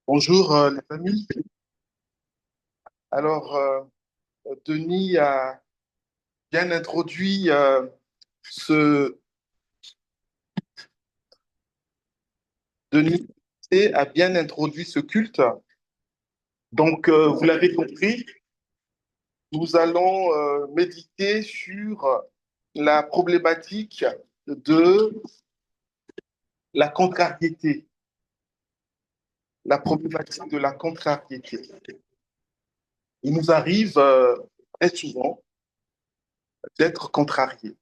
Bonjour les amis. Alors, Denis a bien introduit ce Denis a bien introduit ce culte. Donc, vous l'avez compris, nous allons méditer sur la problématique de la contrariété, la problématique de la contrariété. Il nous arrive très souvent d'être contrariés.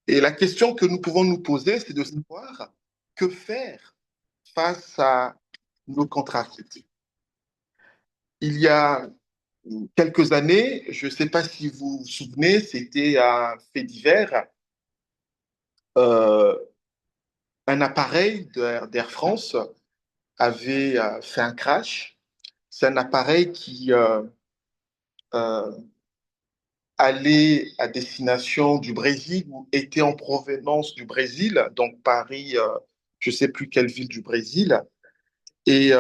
Et la question que nous pouvons nous poser, c'est de savoir que faire face à nos contrariétés. Il y a quelques années, je ne sais pas si vous vous souvenez, c'était un fait divers, euh, un appareil d'Air France avait fait un crash. C'est un appareil qui euh, allait à destination du Brésil ou était en provenance du Brésil, donc Paris, je ne sais plus quelle ville du Brésil. Et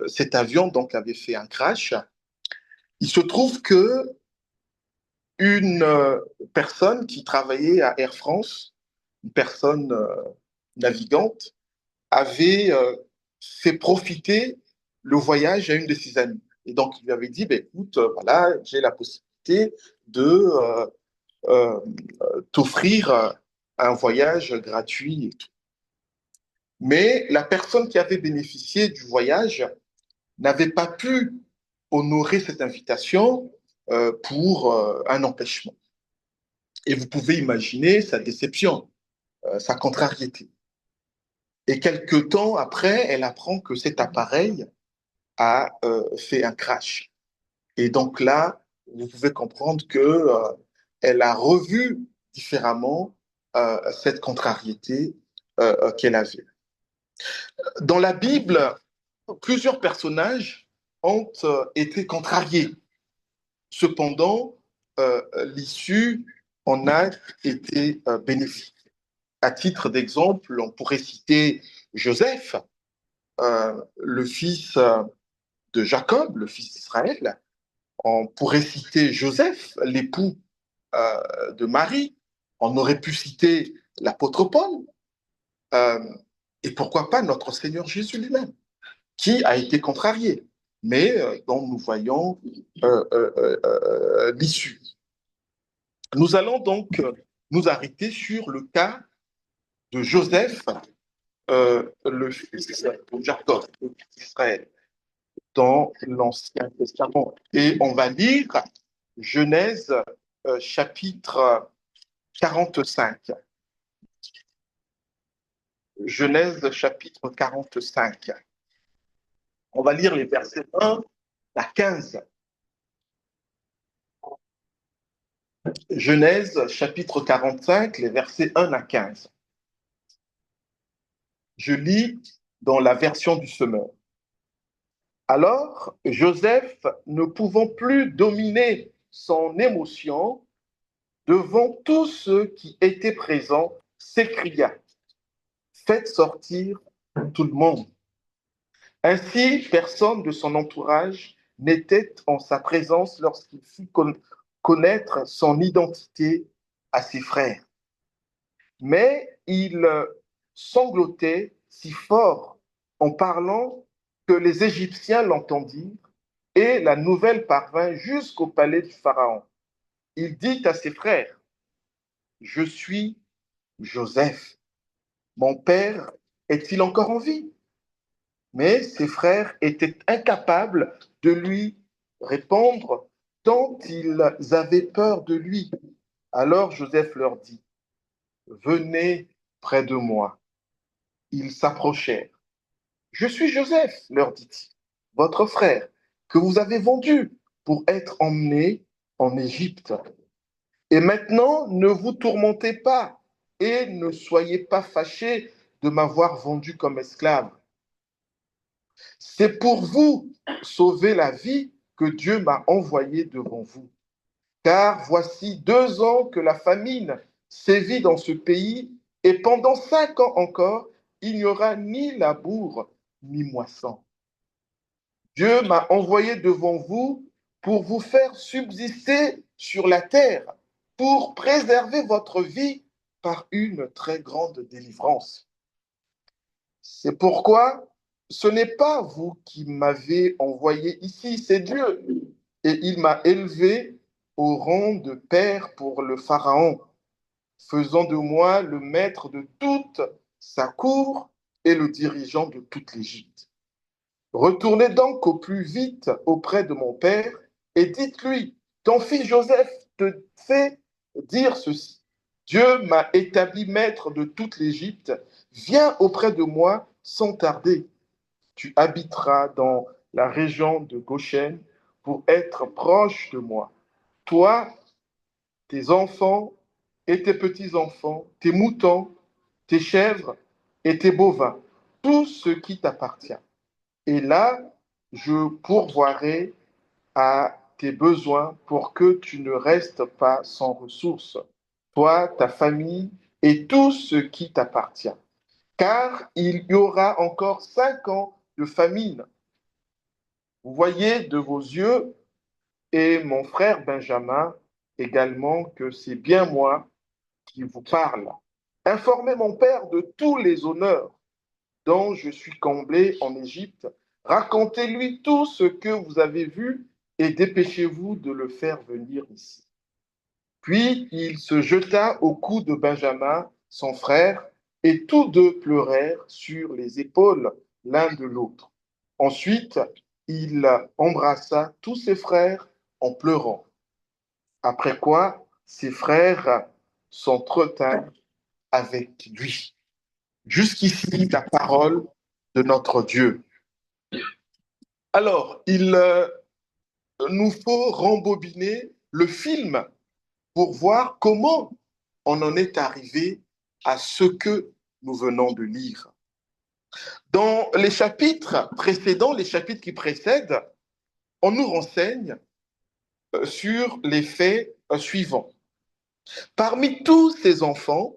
cet avion donc avait fait un crash. Il se trouve que une personne qui travaillait à Air France, une personne navigante, avait fait profiter le voyage à une de ses amies. Et donc, il lui avait dit, ben, écoute, voilà, j'ai la possibilité de euh, t'offrir un voyage gratuit et tout. Mais la personne qui avait bénéficié du voyage n'avait pas pu honorer cette invitation pour un empêchement. Et vous pouvez imaginer sa déception, sa contrariété. Et quelques temps après, elle apprend que cet appareil a fait un crash. Et donc là, vous pouvez comprendre que elle a revu différemment cette contrariété qu'elle avait. Dans la Bible, plusieurs personnages ont été contrariés. Cependant, l'issue en a été bénéfique. À titre d'exemple, on pourrait citer Joseph, le fils de Jacob, le fils d'Israël. On pourrait citer Joseph, l'époux de Marie. On aurait pu citer l'apôtre Paul. Euh, et pourquoi pas notre Seigneur Jésus lui-même, qui a été contrarié, mais dont nous voyons l'issue. Nous allons donc nous arrêter sur le cas de Joseph, le fils de Jacob, le fils d'Israël, dans l'Ancien Testament. Et on va lire Genèse chapitre 45. Genèse chapitre 45. On va lire les versets 1 à 15. Genèse chapitre 45, les versets 1 à 15. Je lis dans la version du Semeur. Alors, Joseph, ne pouvant plus dominer son émotion, devant tous ceux qui étaient présents, s'écria, faites sortir tout le monde. Ainsi, personne de son entourage n'était en sa présence lorsqu'il fit connaître son identité à ses frères. Mais il sanglotait si fort en parlant que les Égyptiens l'entendirent et la nouvelle parvint jusqu'au palais du Pharaon. Il dit à ses frères, je suis Joseph. Mon père est-il encore en vie? Mais ses frères étaient incapables de lui répondre tant ils avaient peur de lui. Alors Joseph leur dit, venez près de moi. Ils s'approchèrent. Je suis Joseph, leur dit-il, votre frère, que vous avez vendu pour être emmené en Égypte. Et maintenant, ne vous tourmentez pas et ne soyez pas fâchés de m'avoir vendu comme esclave. C'est pour vous sauver la vie que Dieu m'a envoyé devant vous. Car voici 2 ans que la famine sévit dans ce pays, et pendant 5 ans encore, il n'y aura ni labour ni moisson. Dieu m'a envoyé devant vous pour vous faire subsister sur la terre, pour préserver votre vie par une très grande délivrance. C'est pourquoi ce n'est pas vous qui m'avez envoyé ici, c'est Dieu. Et il m'a élevé au rang de père pour le Pharaon, faisant de moi le maître de toute sa cour et le dirigeant de toute l'Égypte. Retournez donc au plus vite auprès de mon père et dites-lui, ton fils Joseph te fait dire ceci. Dieu m'a établi maître de toute l'Égypte. Viens auprès de moi sans tarder. Tu habiteras dans la région de Goshen pour être proche de moi. Toi, tes enfants et tes petits-enfants, tes moutons, tes chèvres et tes bovins, tout ce qui t'appartient. Et là, je pourvoirai à tes besoins pour que tu ne restes pas sans ressources, toi, ta famille et tout ce qui t'appartient. Car il y aura encore 5 ans de famine. Vous voyez de vos yeux, et mon frère Benjamin également, que c'est bien moi qui vous parle. Informez mon père de tous les honneurs dont je suis comblé en Égypte. Racontez-lui tout ce que vous avez vu et dépêchez-vous de le faire venir ici. Puis il se jeta au cou de Benjamin, son frère, et tous deux pleurèrent sur les épaules l'un de l'autre. Ensuite, il embrassa tous ses frères en pleurant. Après quoi, ses frères s'entretinrent avec lui. Jusqu'ici, la parole de notre Dieu. Alors, il nous faut rembobiner le film pour voir comment on en est arrivé à ce que nous venons de lire. Dans les chapitres précédents, les chapitres qui précèdent, on nous renseigne sur les faits suivants. Parmi tous ses enfants,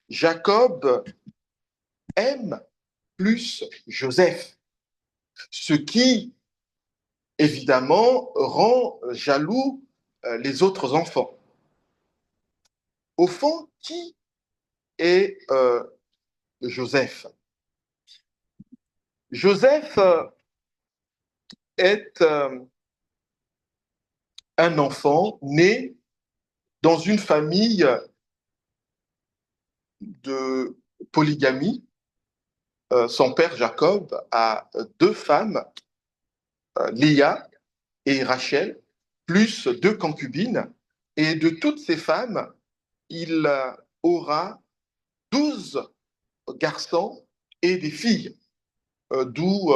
Jacob aime plus Joseph, ce qui, évidemment, rend jaloux les autres enfants. Au fond, qui est Joseph? Joseph est un enfant né dans une famille de polygamie. Son père Jacob a deux femmes, Léa et Rachel, plus deux concubines. Et de toutes ces femmes, il aura 12 garçons et des filles, d'où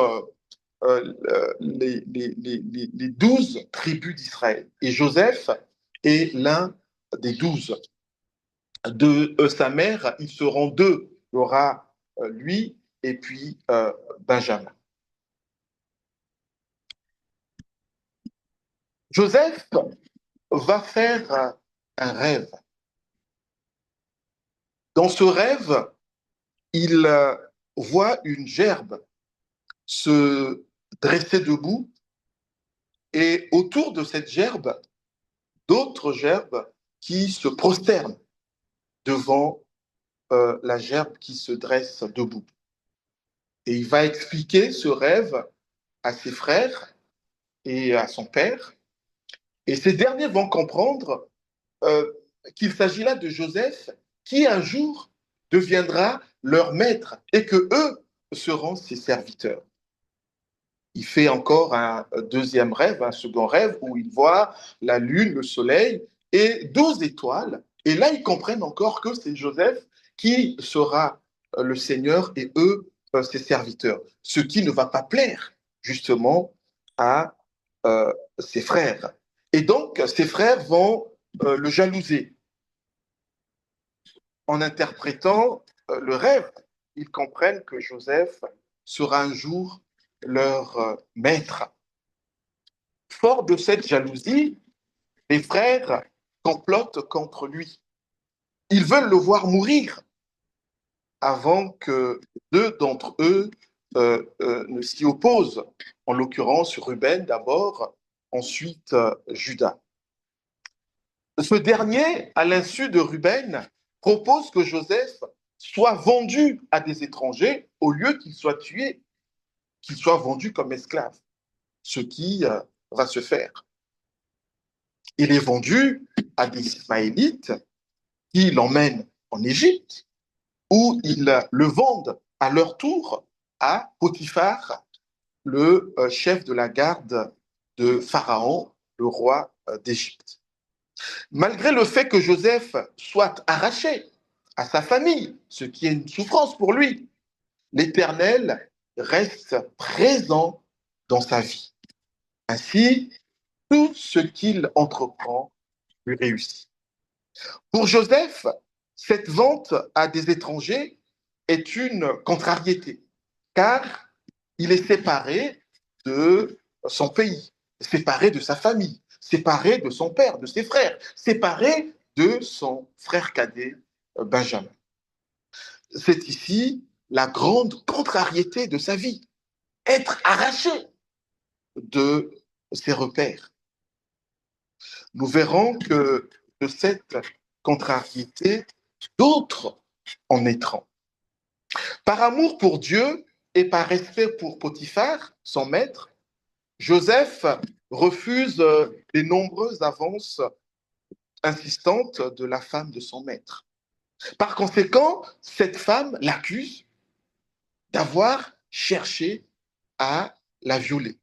les 12 tribus d'Israël. Et Joseph est l'un des 12. De sa mère, ils seront deux. Il y aura lui et puis Benjamin. Joseph va faire un rêve. Dans ce rêve, il voit une gerbe se dresser debout et autour de cette gerbe, d'autres gerbes qui se prosternent devant la gerbe qui se dresse debout. Et il va expliquer ce rêve à ses frères et à son père. Et ces derniers vont comprendre euh, qu'il s'agit là de Joseph qui un jour deviendra leur maître et que eux seront ses serviteurs. Il fait encore un deuxième rêve, un second rêve où il voit la lune, le soleil et 12 étoiles. Et là, ils comprennent encore que c'est Joseph qui sera le Seigneur et eux ses serviteurs. Ce qui ne va pas plaire justement à ses frères. Et donc, ses frères vont le jalouser. En interprétant le rêve, ils comprennent que Joseph sera un jour leur maître. Fort de cette jalousie, les frères complotent contre lui. Ils veulent le voir mourir avant que deux d'entre eux ne s'y opposent. En l'occurrence, Ruben d'abord, ensuite Judas. Ce dernier, à l'insu de Ruben, propose que Joseph soit vendu à des étrangers au lieu qu'il soit tué, qu'il soit vendu comme esclave, ce qui va se faire. Il est vendu à des Ismaélites qui l'emmènent en Égypte, où ils le vendent à leur tour à Potiphar, le chef de la garde de Pharaon, le roi d'Égypte. Malgré le fait que Joseph soit arraché à sa famille, ce qui est une souffrance pour lui, l'Éternel reste présent dans sa vie. Ainsi, tout ce qu'il entreprend lui réussit. Pour Joseph, cette vente à des étrangers est une contrariété, car il est séparé de son pays, séparé de sa famille, séparé de son père, de ses frères, séparé de son frère cadet Benjamin. C'est ici la grande contrariété de sa vie, être arraché de ses repères. Nous verrons que de cette contrariété, d'autres en naîtront. Par amour pour Dieu et par respect pour Potiphar, son maître, Joseph refuse les nombreuses avances insistantes de la femme de son maître. Par conséquent, cette femme l'accuse d'avoir cherché à la violer.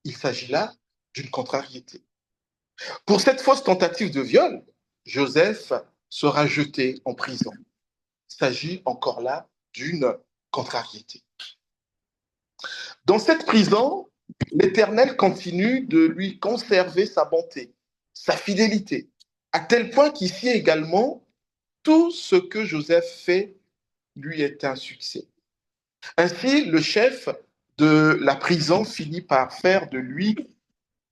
Il s'agit là d'une contrariété. Pour cette fausse tentative de viol, Joseph sera jeté en prison. Il s'agit encore là d'une contrariété. Dans cette prison, l'Éternel continue de lui conserver sa bonté, sa fidélité, à tel point qu'ici également, tout ce que Joseph fait lui est un succès. Ainsi, le chef de la prison finit par faire de lui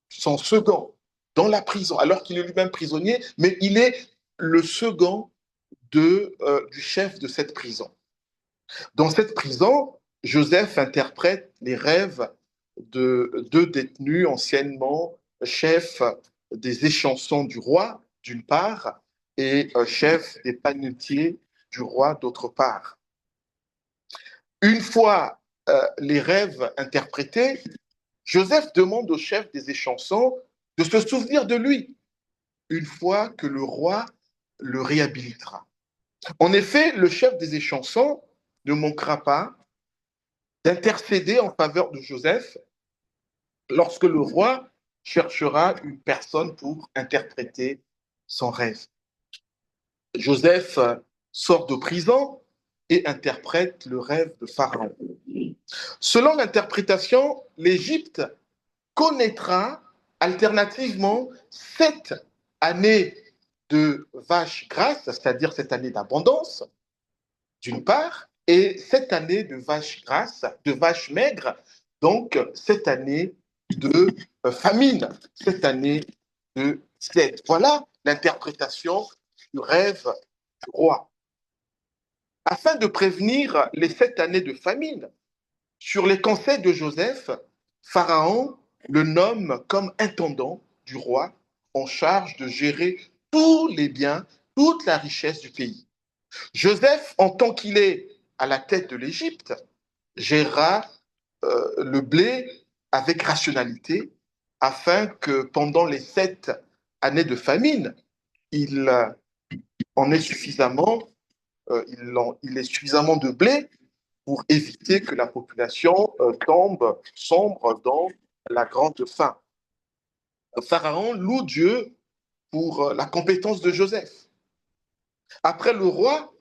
son second dans la prison, alors qu'il est lui-même prisonnier, mais il est le second du chef de cette prison. Dans cette prison, Joseph interprète les rêves de deux détenus anciennement chefs des échansons du roi, d'une part, et chef des panetiers du roi, d'autre part. Une fois les rêves interprétés, Joseph demande au chef des échansons de se souvenir de lui une fois que le roi le réhabilitera. En effet, le chef des échansons ne manquera pas d'intercéder en faveur de Joseph lorsque le roi cherchera une personne pour interpréter son rêve. Joseph sort de prison et interprète le rêve de Pharaon. Selon l'interprétation, l'Égypte connaîtra alternativement 7 années de vaches grasses, c'est-à-dire cette année d'abondance, d'une part, et 7 années de vaches grasses, de vaches maigres, donc 7 années de famine, 7 années de sèche. Voilà l'interprétation du rêve du roi. Afin de prévenir les 7 années de famine, sur les conseils de Joseph, Pharaon le nomme comme intendant du roi en charge de gérer tous les biens, toute la richesse du pays. Joseph, en tant qu'il est à la tête de l'Égypte, gérera le blé avec rationalité afin que pendant les 7 années de famine, il en ait suffisamment, il ait suffisamment de blé pour éviter que la population sombre dans la grande faim. Pharaon loue Dieu pour la compétence de Joseph. Après le roi,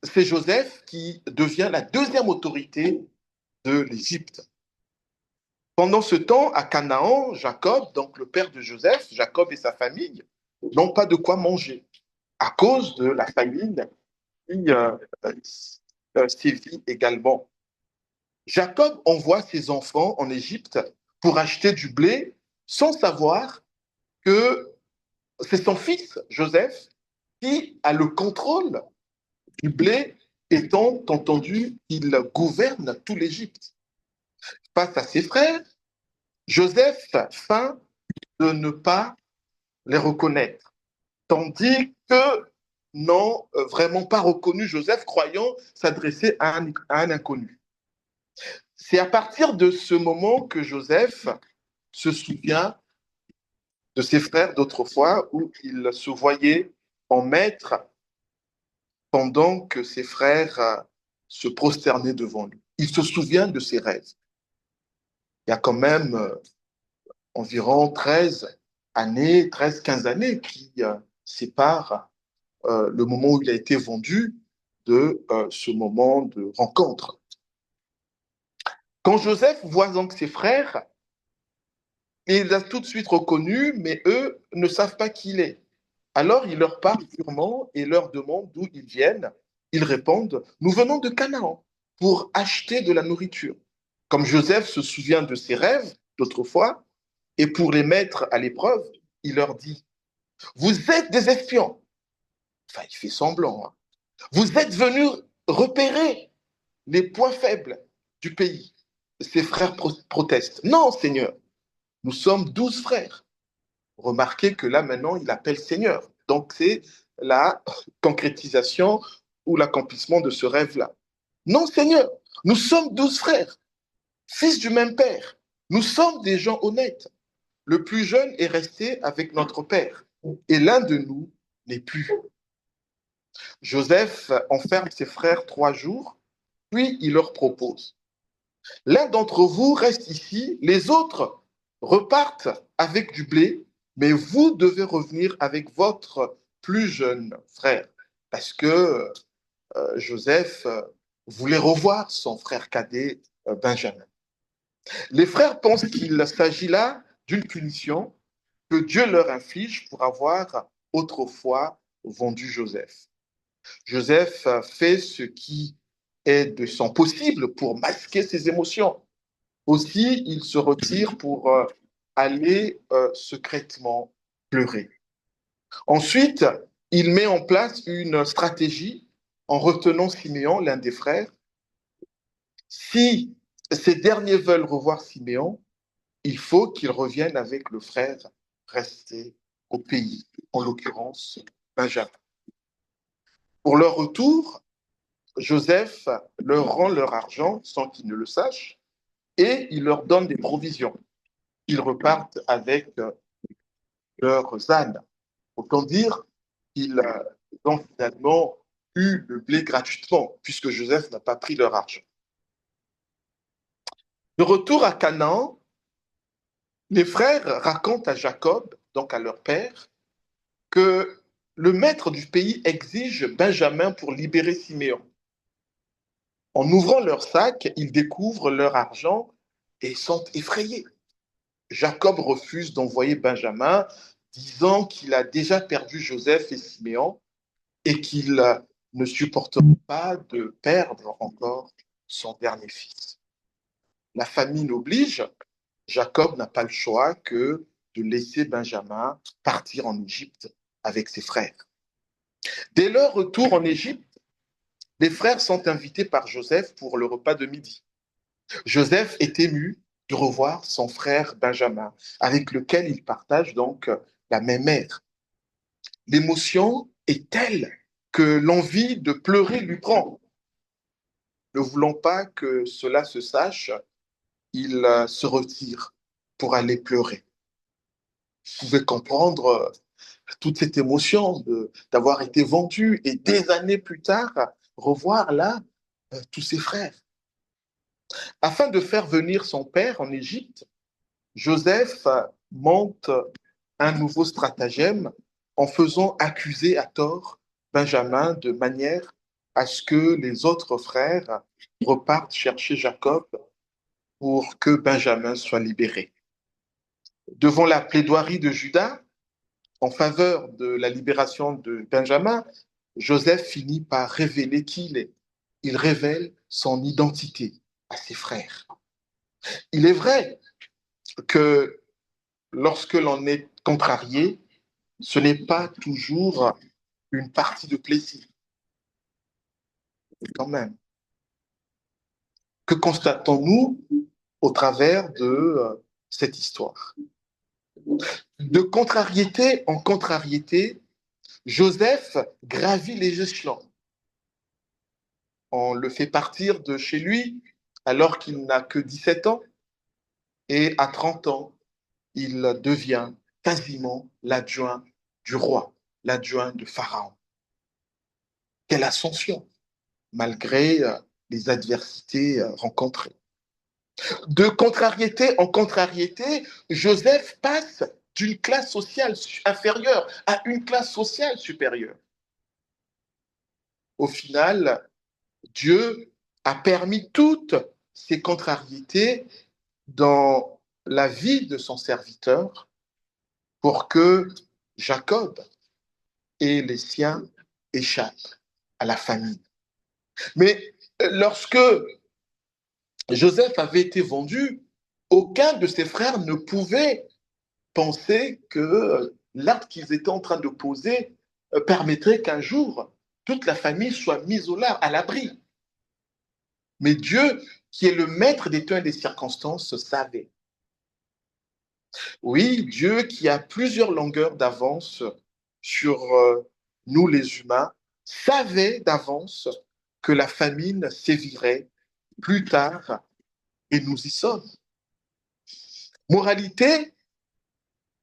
c'est Joseph qui devient la deuxième autorité de l'Égypte. Pendant ce temps, à Canaan, Jacob, donc le père de Joseph, Jacob et sa famille, n'ont pas de quoi manger à cause de la famine qui sévit également. Jacob envoie ses enfants en Égypte pour acheter du blé sans savoir que c'est son fils, Joseph, qui a le contrôle du blé, étant entendu qu'il gouverne tout l'Égypte. Face à ses frères, Joseph feint de ne pas les reconnaître, tandis que n'ont vraiment pas reconnu Joseph, croyant s'adresser à un inconnu. C'est à partir de ce moment que Joseph se souvient de ses frères d'autrefois, où il se voyait en maître pendant que ses frères se prosternaient devant lui. Il se souvient de ses rêves. Il y a quand même environ 13 années, 13-15 années qui séparent le moment où il a été vendu de ce moment de rencontre. Quand Joseph voit donc ses frères, il les a tout de suite reconnus, mais eux ne savent pas qui il est. Alors il leur parle purement et leur demande d'où ils viennent. Ils répondent, nous venons de Canaan pour acheter de la nourriture. Comme Joseph se souvient de ses rêves d'autrefois, et pour les mettre à l'épreuve, il leur dit, vous êtes des espions. Enfin, il fait semblant. Hein. Vous êtes venus repérer les points faibles du pays. Ses frères protestent. Non, Seigneur, nous sommes 12 frères. Remarquez que là, maintenant, il appelle Seigneur. Donc, c'est la concrétisation ou l'accomplissement de ce rêve-là. Non, Seigneur, nous sommes 12 frères, fils du même père. Nous sommes des gens honnêtes. Le plus jeune est resté avec notre père, et l'un de nous n'est plus. Joseph enferme ses frères 3 jours, puis il leur propose, l'un d'entre vous reste ici, les autres repartent avec du blé, mais vous devez revenir avec votre plus jeune frère, parce que Joseph voulait revoir son frère cadet Benjamin. Les frères pensent qu'il s'agit là d'une punition que Dieu leur inflige pour avoir autrefois vendu Joseph. Joseph fait ce qui est de son possible pour masquer ses émotions. Aussi, il se retire pour aller secrètement pleurer. Ensuite, il met en place une stratégie en retenant Siméon, l'un des frères. Si ces derniers veulent revoir Siméon, il faut qu'ils reviennent avec le frère resté au pays, en l'occurrence Benjamin. Pour leur retour, Joseph leur rend leur argent sans qu'ils ne le sachent et il leur donne des provisions. Ils repartent avec leurs ânes. Autant dire qu'ils ont finalement eu le blé gratuitement, puisque Joseph n'a pas pris leur argent. De retour à Canaan, les frères racontent à Jacob, donc à leur père, que le maître du pays exige Benjamin pour libérer Siméon. En ouvrant leur sac, ils découvrent leur argent et sont effrayés. Jacob refuse d'envoyer Benjamin, disant qu'il a déjà perdu Joseph et Siméon et qu'il ne supportera pas de perdre encore son dernier fils. La famine oblige, Jacob n'a pas le choix que de laisser Benjamin partir en Égypte avec ses frères. Dès leur retour en Égypte, les frères sont invités par Joseph pour le repas de midi. Joseph est ému de revoir son frère Benjamin, avec lequel il partage donc la même mère. L'émotion est telle que l'envie de pleurer lui prend. Ne voulant pas que cela se sache, il se retire pour aller pleurer. Vous pouvez comprendre toute cette émotion d'avoir été vendu et des années plus tard, revoir là tous ses frères. Afin de faire venir son père en Égypte, Joseph monte un nouveau stratagème en faisant accuser à tort Benjamin de manière à ce que les autres frères repartent chercher Jacob pour que Benjamin soit libéré. Devant la plaidoirie de Judas en faveur de la libération de Benjamin, Joseph finit par révéler qui il est. Il révèle son identité à ses frères. Il est vrai que lorsque l'on est contrarié, ce n'est pas toujours une partie de plaisir, quand même. Que constatons-nous au travers de cette histoire? De contrariété en contrariété, Joseph gravit les échelons. On le fait partir de chez lui alors qu'il n'a que 17 ans et à 30 ans, il devient quasiment l'adjoint du roi, l'adjoint de Pharaon. Quelle ascension, malgré les adversités rencontrées. De contrariété en contrariété, Joseph passe d'une classe sociale inférieure à une classe sociale supérieure. Au final, Dieu a permis toutes ces contrariétés dans la vie de son serviteur pour que Jacob et les siens échappent à la famine. Mais lorsque Joseph avait été vendu, aucun de ses frères ne pouvait penser que l'acte qu'ils étaient en train de poser permettrait qu'un jour toute la famille soit mise à l'abri. Mais Dieu, qui est le maître des temps et des circonstances, savait. Oui, Dieu qui a plusieurs longueurs d'avance sur nous les humains, savait d'avance que la famine sévirait plus tard et nous y sommes. Moralité,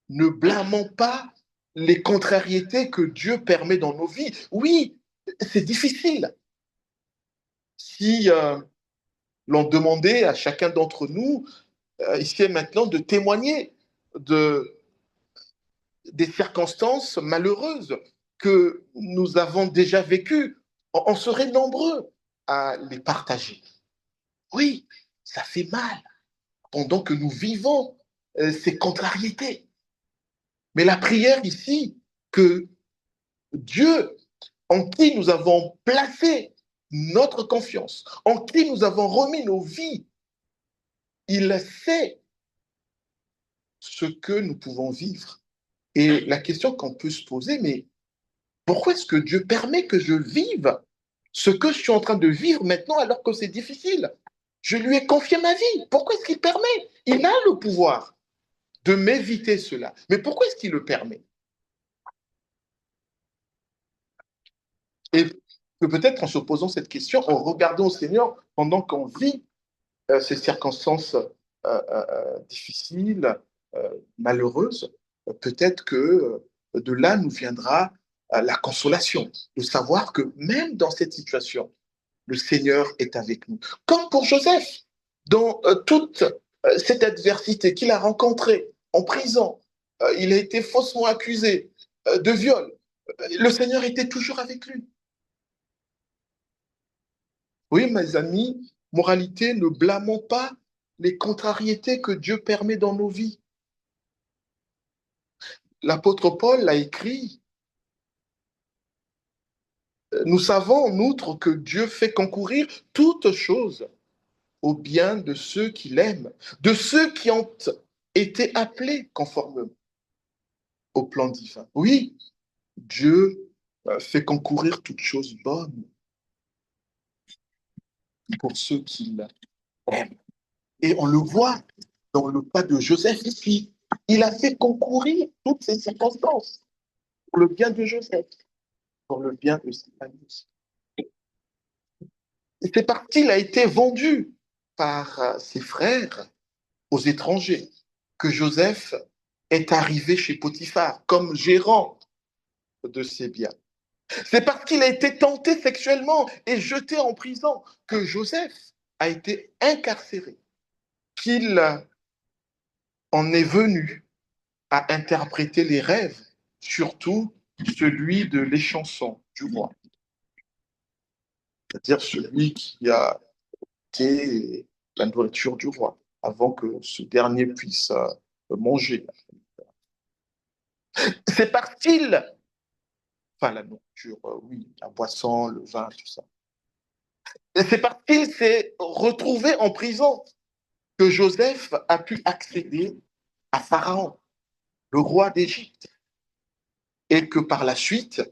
ne blâmons pas les contrariétés que Dieu permet dans nos vies. Oui, c'est difficile. Si l'on demandait à chacun d'entre nous, ici et maintenant, de témoigner de, des circonstances malheureuses que nous avons déjà vécues, on serait nombreux à les partager. Oui, ça fait mal pendant que nous vivons ces contrariétés. Mais la prière ici, que Dieu, en qui nous avons placé notre confiance, en qui nous avons remis nos vies, il sait ce que nous pouvons vivre. Et la question qu'on peut se poser, mais pourquoi est-ce que Dieu permet que je vive ce que je suis en train de vivre maintenant alors que c'est difficile? Je lui ai confié ma vie. Pourquoi est-ce qu'il permet? Il a le pouvoir de m'éviter cela. Mais pourquoi est-ce qu'il le permet? Et que peut-être en se posant cette question, en regardant au Seigneur pendant qu'on vit ces circonstances difficiles, malheureuses, peut-être que de là nous viendra la consolation, de savoir que même dans cette situation, le Seigneur est avec nous. Comme pour Joseph, dans toute cette adversité qu'il a rencontrée en prison, il a été faussement accusé de viol. Le Seigneur était toujours avec lui. Oui, mes amis, moralité, ne blâmons pas les contrariétés que Dieu permet dans nos vies. L'apôtre Paul l'a écrit. Nous savons en outre que Dieu fait concourir toutes choses au bien de ceux qui l'aiment, de ceux qui ont été appelés conformément au plan divin. Oui, Dieu fait concourir toutes choses bonnes pour ceux qui l'aiment. Et on le voit dans le cas de Joseph ici. Il a fait concourir toutes ces circonstances pour le bien de Joseph, pour le bien de ses familles. Et c'est parce qu'il a été vendu par ses frères aux étrangers que Joseph est arrivé chez Potiphar comme gérant de ses biens. C'est parce qu'il a été tenté sexuellement et jeté en prison que Joseph a été incarcéré, qu'il en est venu à interpréter les rêves, surtout celui de l'échanson du roi, c'est-à-dire celui qui a été la nourriture du roi, avant que ce dernier puisse manger. C'est parce qu'il, enfin la nourriture, oui, la boisson, le vin, tout ça. Et c'est parce qu'il s'est retrouvé en prison que Joseph a pu accéder à Pharaon, le roi d'Égypte, et que par la suite,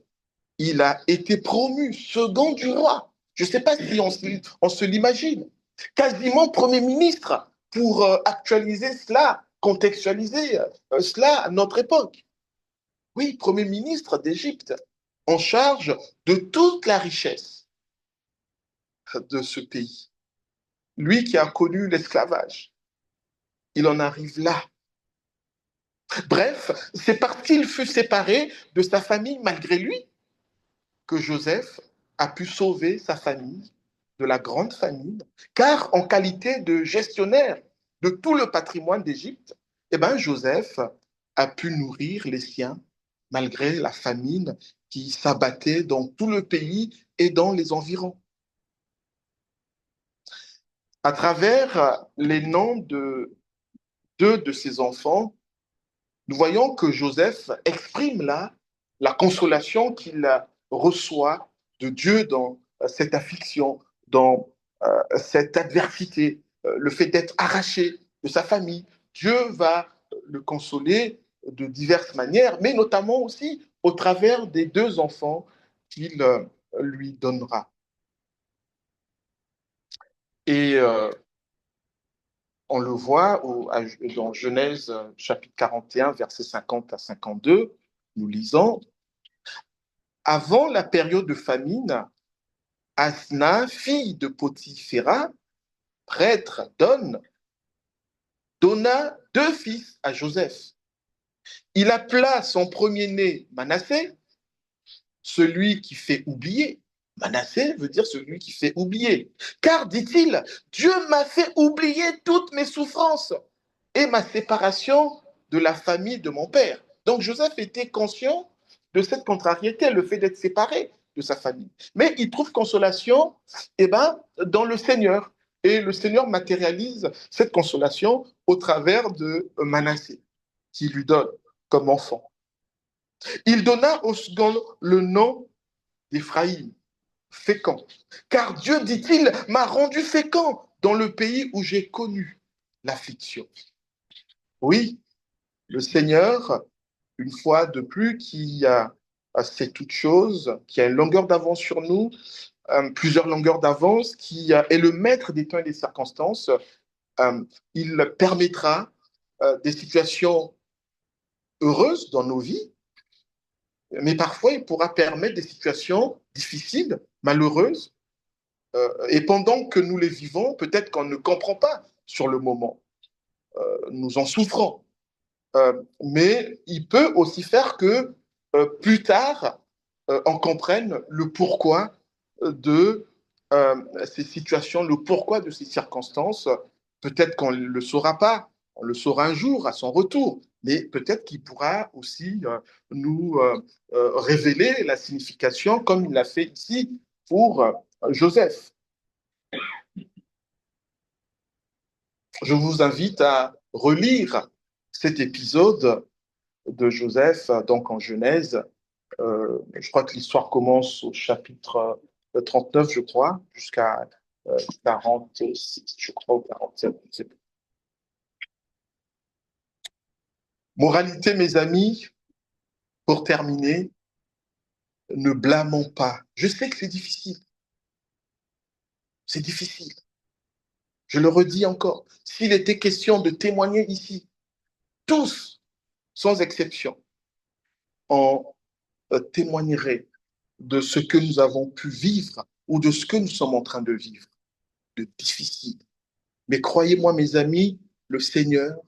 il a été promu second du roi. Je ne sais pas si on se l'imagine. Quasiment Premier ministre pour actualiser cela, contextualiser cela à notre époque. Oui, Premier ministre d'Égypte, en charge de toute la richesse de ce pays. Lui qui a connu l'esclavage, il en arrive là. Bref, c'est parce qu'il fut séparé de sa famille malgré lui que Joseph a pu sauver sa famille de la grande famine, car en qualité de gestionnaire de tout le patrimoine d'Égypte, eh ben, Joseph a pu nourrir les siens malgré la famine qui s'abattait dans tout le pays et dans les environs. À travers les noms de deux de ses enfants, nous voyons que Joseph exprime là la consolation qu'il reçoit de Dieu dans cette affliction, dans cette adversité, le fait d'être arraché de sa famille. Dieu va le consoler de diverses manières, mais notamment aussi au travers des deux enfants qu'il lui donnera. Et on le voit dans Genèse chapitre 41, versets 50 à 52, nous lisons, avant la période de famine, Asna, fille de Potiphéra, prêtre, donna deux fils à Joseph. Il appela son premier-né Manassé, celui qui fait oublier. Manassé veut dire celui qui fait oublier. Car, dit-il, Dieu m'a fait oublier toutes mes souffrances et ma séparation de la famille de mon père. Donc Joseph était conscient de cette contrariété, le fait d'être séparé de sa famille. Mais il trouve consolation dans le Seigneur. Et le Seigneur matérialise cette consolation au travers de Manassé, qui lui donne comme enfant. Il donna au second le nom d'Éphraïm, fécond. Car Dieu, dit-il, m'a rendu fécond dans le pays où j'ai connu l'affliction. Oui, le Seigneur, une fois de plus, qui sait toutes choses, qui a une longueur d'avance sur nous, plusieurs longueurs d'avance, qui est le maître des temps et des circonstances, il permettra des situations heureuses dans nos vies, mais parfois il pourra permettre des situations difficiles, malheureuses, et pendant que nous les vivons, peut-être qu'on ne comprend pas sur le moment, nous en souffrons. Mais il peut aussi faire que plus tard, on comprenne le pourquoi de ces situations, le pourquoi de ces circonstances. Peut-être qu'on ne le saura pas, on le saura un jour à son retour, mais peut-être qu'il pourra aussi nous révéler la signification comme il l'a fait ici pour Joseph. Je vous invite à relire cet épisode de Joseph, donc en Genèse. Je crois que l'histoire commence au chapitre 39, je crois, jusqu'à 46, je crois, ou 47. Je sais pas. Moralité, mes amis, pour terminer, ne blâmons pas. Je sais que c'est difficile. C'est difficile. Je le redis encore. S'il était question de témoigner ici, tous, sans exception, en témoigneraient de ce que nous avons pu vivre ou de ce que nous sommes en train de vivre, de difficile. Mais croyez-moi, mes amis, le Seigneur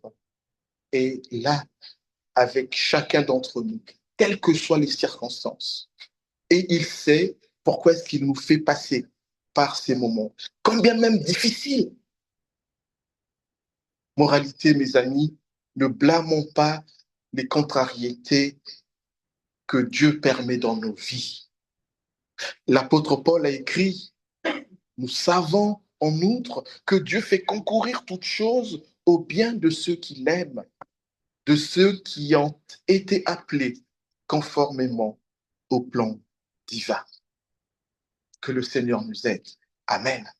est là avec chacun d'entre nous, quelles que soient les circonstances. Et il sait pourquoi est-ce qu'il nous fait passer par ces moments, combien même difficiles. Moralité, mes amis, ne blâmons pas les contrariétés que Dieu permet dans nos vies. L'apôtre Paul a écrit, nous savons en outre que Dieu fait concourir toutes choses au bien de ceux qui l'aiment, de ceux qui ont été appelés conformément au plan divin. Que le Seigneur nous aide. Amen.